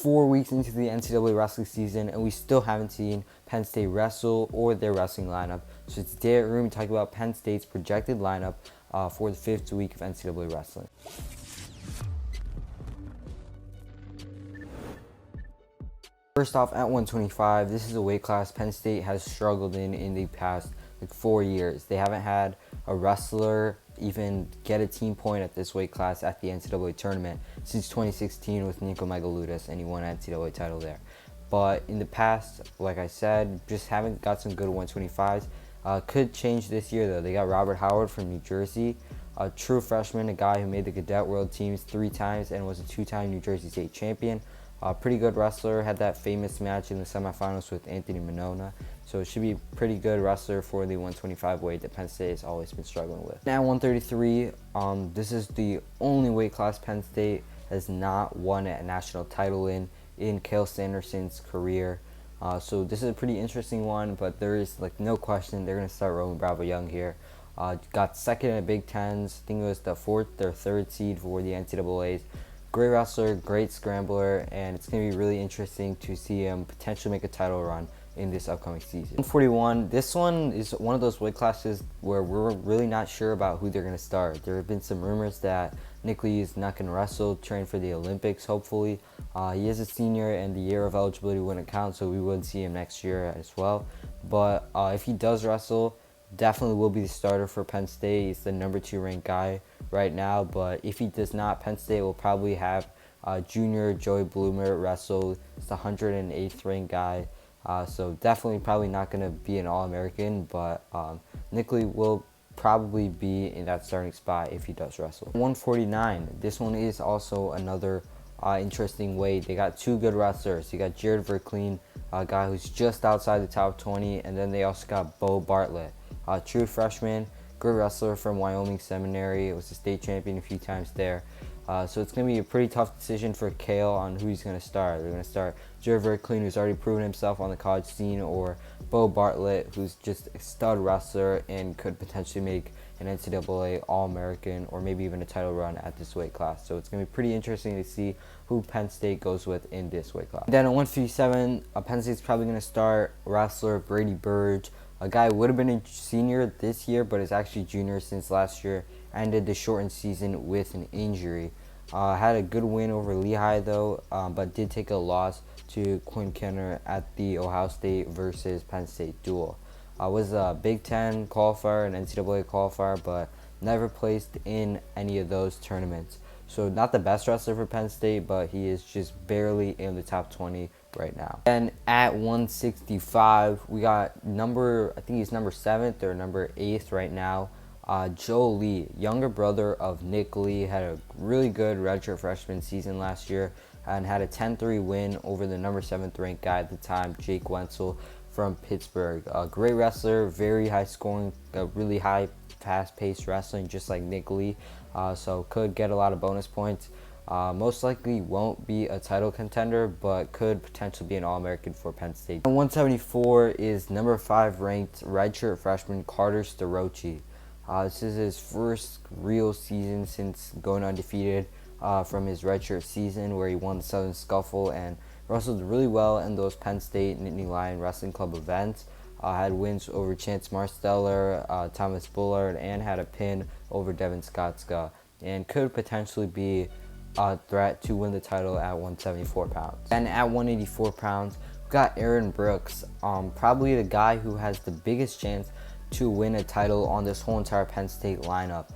4 weeks into the NCAA wrestling season, and we still haven't seen Penn State wrestle or their wrestling lineup. So today we're going to talk about Penn State's projected lineup for the 5th week of NCAA wrestling. First off, at 125, this is a weight class Penn State has struggled in the past 4 years. They haven't had a wrestler even get a team point at this weight class at the NCAA tournament since 2016 with Nico Megaludis, and he won an NCAA title there. But in the past, like I said, just haven't got some good 125s. Could change this year though. They got Robert Howard from New Jersey, a true freshman, a guy who made the Cadet World Teams 3 times and was a 2-time New Jersey State champion. Pretty good wrestler, had that famous match in the semifinals with Anthony Minona. So it should be a pretty good wrestler for the 125 weight that Penn State has always been struggling with. Now 133, this is the only weight class Penn State has not won a national title in Cale Sanderson's career. So this is a pretty interesting one, but there is no question they're going to start Roman Bravo Young here. Got second in the Big Tens. I think it was the 4th or 3rd seed for the NCAAs. Great wrestler, great scrambler, and it's going to be really interesting to see him potentially make a title run in this upcoming season. 141, this one is one of those weight classes where we're really not sure about who they're going to start. There have been some rumors that Nick Lee is not going to wrestle, train for the Olympics, hopefully. He is a senior, and the year of eligibility wouldn't count, so we would see him next year as well. But if he does wrestle, definitely will be the starter for Penn State. He's the number 2 ranked guy right now, but if he does not, Penn State will probably have junior Joey Bloomer wrestle. He's the 108th ranked guy, so definitely probably not going to be an All-American, but Nick Lee will probably be in that starting spot if he does wrestle. 149, this one is also another interesting weight. They got 2 good wrestlers. You got Jared Verkleen, a guy who's just outside the top 20, and then they also got Bo Bartlett, a true freshman, good wrestler from Wyoming Seminary. It was a state champion a few times there. So it's going to be a pretty tough decision for Cale on who he's going to start. They're going to start Jared Verkleen, who's already proven himself on the college scene, or Bo Bartlett, who's just a stud wrestler and could potentially make an NCAA All-American or maybe even a title run at this weight class. So it's going to be pretty interesting to see who Penn State goes with in this weight class. Then at 157, Penn State's probably going to start wrestler Brady Burge, a guy who would have been a senior this year but is actually junior since last year, ended the shortened season with an injury. Had a good win over Lehigh though, but did take a loss to Quinn Kenner at the Ohio State versus Penn State duel. Was a Big Ten qualifier, an NCAA qualifier, but never placed in any of those tournaments. So not the best wrestler for Penn State, but he is just barely in the top 20 right now. And at 165, we got I think he's number 7th or number 8th right now, Joe Lee, younger brother of Nick Lee, had a really good redshirt freshman season last year and had a 10-3 win over the number 7th ranked guy at the time, Jake Wenzel from Pittsburgh. A great wrestler, very high scoring, really high fast-paced wrestling, just like Nick Lee. So could get a lot of bonus points. Most likely won't be a title contender, but could potentially be an All-American for Penn State. 174 is number 5 ranked redshirt freshman Carter Starocci. This is his first real season since going undefeated from his redshirt season, where he won the Southern Scuffle and wrestled really well in those Penn State Nittany Lion Wrestling Club events. Had wins over Chance Marsteller, Thomas Bullard, and had a pin over Devin Skotska, and could potentially be a threat to win the title at 174 pounds. And at 184 pounds, we've got Aaron Brooks, probably the guy who has the biggest chance to win a title on this whole entire Penn State lineup.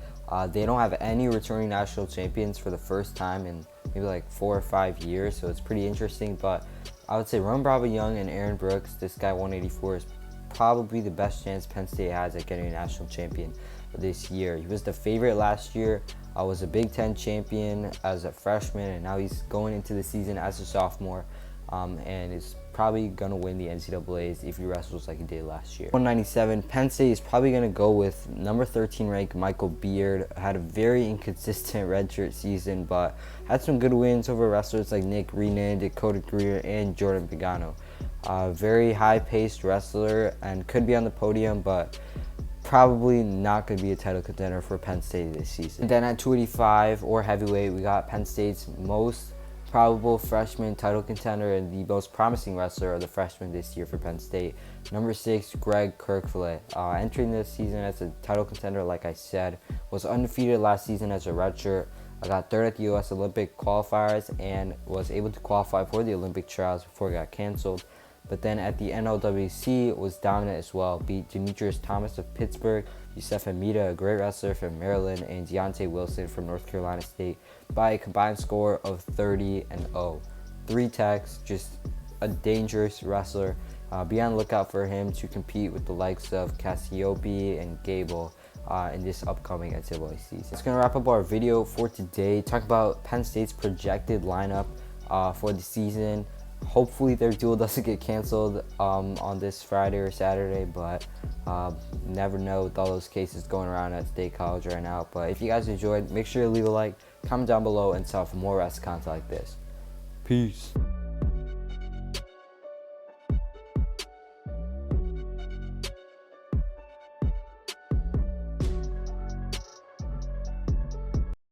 They don't have any returning national champions for the first time in maybe 4 or 5 years, so it's pretty interesting. But I would say Roman Bravo Young and Aaron Brooks, this guy 184, is probably the best chance Penn State has at getting a national champion this year. He was the favorite last year, was a Big Ten champion as a freshman, and now he's going into the season as a sophomore, and is probably going to win the NCAAs if he wrestles like he did last year. 197, Penn State is probably going to go with number 13 ranked Michael Beard. Had a very inconsistent redshirt season, but had some good wins over wrestlers like Nick Renan, Dakota Greer, and Jordan Pagano. Very high-paced wrestler and could be on the podium, but probably not going to be a title contender for Penn State this season. And then at 285 or heavyweight, we got Penn State's most probable freshman title contender and the most promising wrestler of the freshmen this year for Penn State. Number 6, Greg Kirkflett. Entering this season as a title contender, like I said, was undefeated last season as a redshirt. I got third at the U.S. Olympic qualifiers and was able to qualify for the Olympic trials before it got canceled. But then at the NLWC was dominant as well. Beat Demetrius Thomas of Pittsburgh, Yusef Hamida, a great wrestler from Maryland, and Deontay Wilson from North Carolina State by a combined score of 30-0. 3 techs, just a dangerous wrestler. Be on the lookout for him to compete with the likes of Cassiope and Gable in this upcoming NCAA season. It's going to wrap up our video for today. Talk about Penn State's projected lineup for the season. Hopefully their duel doesn't get canceled on this Friday or Saturday, but never know with all those cases going around at State College right now. But if you guys enjoyed, make sure to leave a like, comment down below, and sign up for more wrestling content like this. Peace.